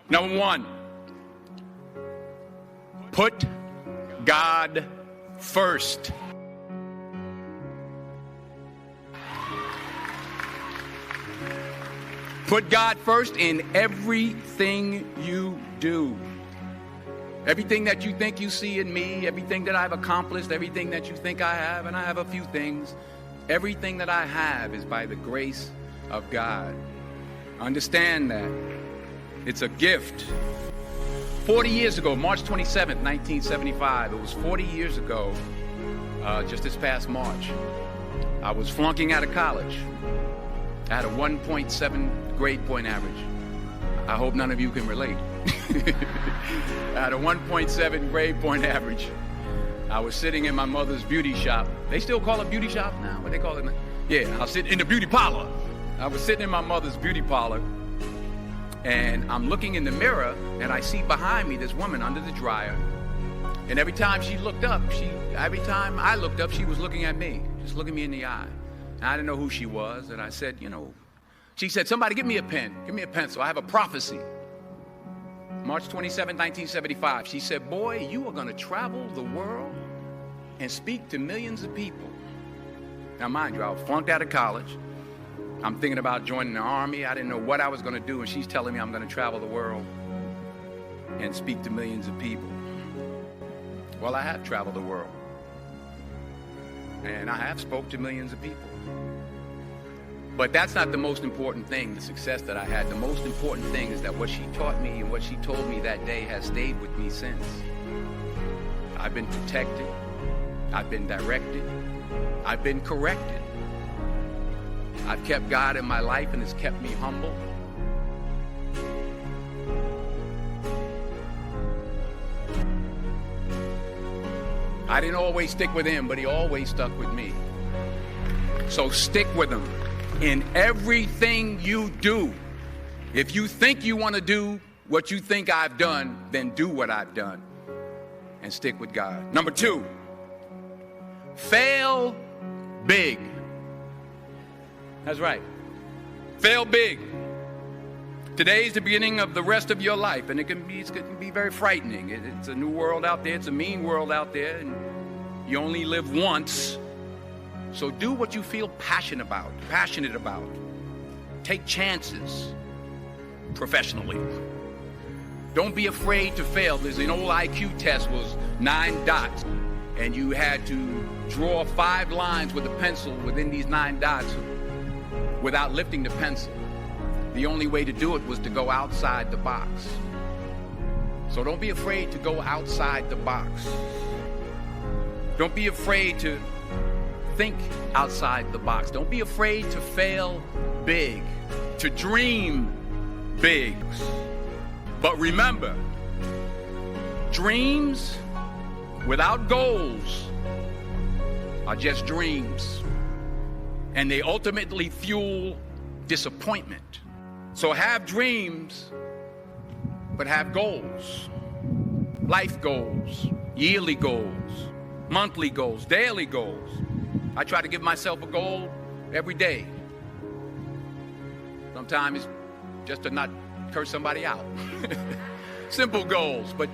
Number one, put God first. Put God first in everything you do. Everything that you think you see in me, everything that I've accomplished, everything that you think I have, and I have a few things, everything that I have is by the grace of God. Understand that. It's a gift. 40 years ago, March 27th, 1975, it was 40 years ago, just this past March, I was flunking out of college. I had a 1.7 grade point average. I hope none of you can relate. I had a 1.7 grade point average. I was sitting in my mother's beauty shop. They still call it beauty shop now? What they call it now? Yeah, I was sitting in the beauty parlor. I was sitting in my mother's beauty parlor, and I'm looking in the mirror, and I see behind me this woman under the dryer. And every time she looked up, every time I looked up, she was looking at me, just looking me in the eye. And I didn't know who she was, and I said, she said, somebody give me a pen, give me a pencil. I have a prophecy. March 27, 1975, she said, boy, you are going to travel the world and speak to millions of people. Now, mind you, I was flunked out of college. I'm thinking about joining the army. I didn't know what I was going to do, and she's telling me I'm going to travel the world and speak to millions of people. Well, I have traveled the world, and I have spoke to millions of people. But that's not the most important thing, the success that I had. The most important thing is that what she taught me and what she told me that day has stayed with me since. I've been protected. I've been directed. I've been corrected. I've kept God in my life, and it's kept me humble. I didn't always stick with him, but he always stuck with me. So stick with him in everything you do. If you think you want to do what you think I've done, then do what I've done and stick with God. Number two, fail big. That's right. Fail big. Today's the beginning of the rest of your life, and it can be very frightening. It's a new world out there. It's a mean world out there, and you only live once. So do what you feel passionate about. Take chances professionally. Don't be afraid to fail. There's an old IQ test, was 9 dots, and you had to draw 5 lines with a pencil within these 9 dots without lifting the pencil. The only way to do it was to go outside the box. So don't be afraid to go outside the box. Don't be afraid to think outside the box. Don't be afraid to fail big, to dream big. But remember, dreams without goals are just dreams, and they ultimately fuel disappointment. So have dreams, but have goals. Life goals, yearly goals, monthly goals, daily goals. I try to give myself a goal every day. Sometimes it's just to not curse somebody out. Simple goals, but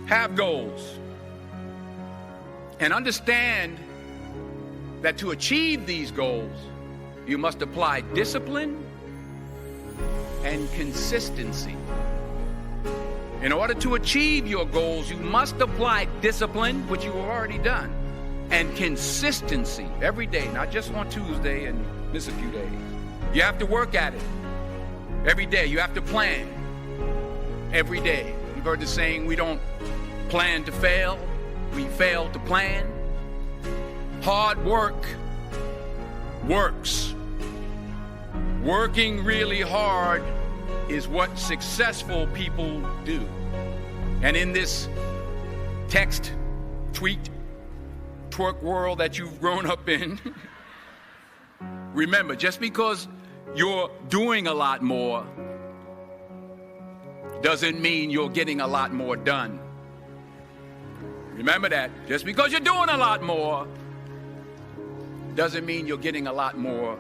have goals. And understand that to achieve these goals, you must apply discipline and consistency. In order to achieve your goals, you must apply discipline, which you have already done, and consistency every day, not just on Tuesday and miss a few days. You have to work at it every day. You have to plan every day. You've heard the saying, we don't plan to fail, we fail to plan. Hard work works. Working really hard is what successful people do. And in this text, tweet, twerk world that you've grown up in, remember, just because you're doing a lot more doesn't mean you're getting a lot more done. Remember that. Just because you're doing a lot more doesn't mean you're getting a lot more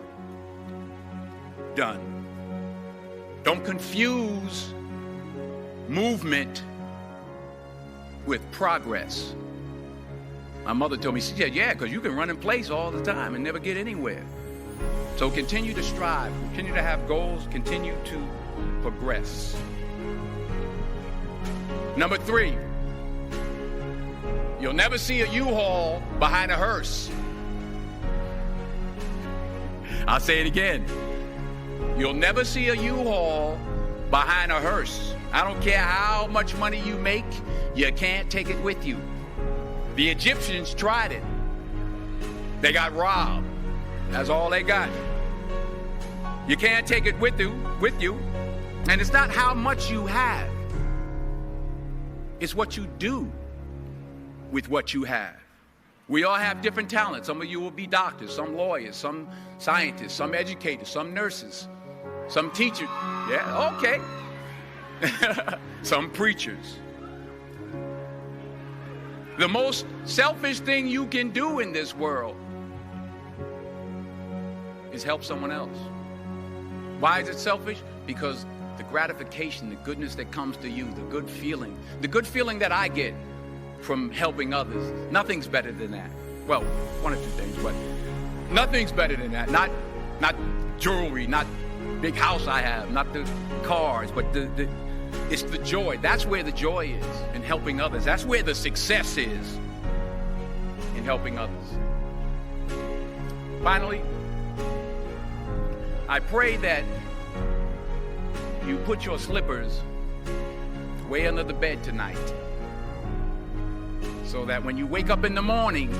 done. Don't confuse movement with progress. My mother told me, she said, yeah, because you can run in place all the time and never get anywhere. So continue to strive, continue to have goals, continue to progress. Number 3, you'll never see a U-Haul behind a hearse. I'll say it again. You'll never see a U-Haul behind a hearse. I don't care how much money you make, you can't take it with you. The Egyptians tried it. They got robbed. That's all they got. You can't take it with you. And it's not how much you have. It's what you do with what you have. We all have different talents. Some of you will be doctors, some lawyers, some scientists, some educators, some nurses, some teachers. Yeah, okay. Some preachers. The most selfish thing you can do in this world is help someone else. Why is it selfish? Because the gratification, the goodness that comes to you, the good feeling that I get from helping others, nothing's better than that. Well, one or two things, but nothing's better than that. Not jewelry, not big house I have, not the cars, but it's the joy. That's where the joy is, in helping others. That's where the success is, in helping others. Finally, I pray that you put your slippers way under the bed tonight, so that when you wake up in the morning,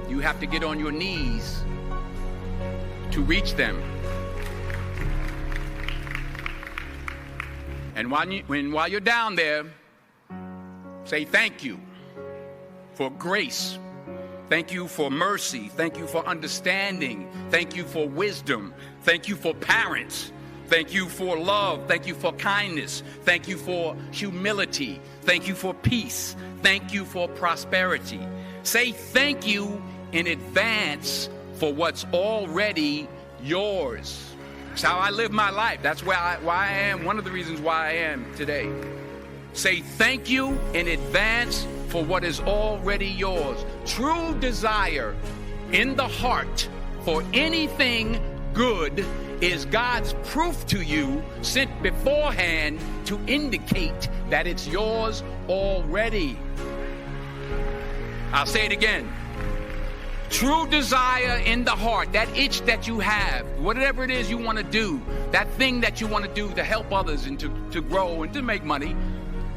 you have to get on your knees to reach them. And while you're down there, say thank you for grace. Thank you for mercy. Thank you for understanding. Thank you for wisdom. Thank you for parents. Thank you for love. Thank you for kindness. Thank you for humility. Thank you for peace. Thank you for prosperity. Say thank you in advance for what's already yours. That's how I live my life. That's why I am, one of the reasons why I am today. Say thank you in advance for what is already yours. True desire in the heart for anything good is God's proof to you, sent beforehand to indicate that it's yours already. I'll say it again. True desire in the heart, that itch that you have, whatever it is you want to do, that thing that you want to do to help others and to grow and to make money,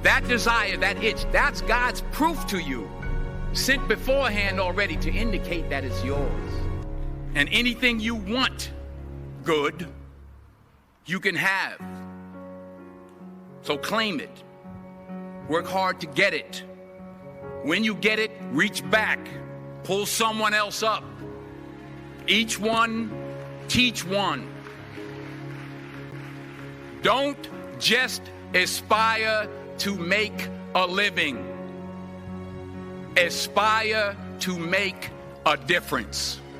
that desire, that itch, that's God's proof to you, sent beforehand already to indicate that it's yours. And anything you want good, you can have. So claim it. Work hard to get it. When you get it, reach back. Pull someone else up. Each one, teach one. Don't just aspire to make a living. Aspire to make a difference.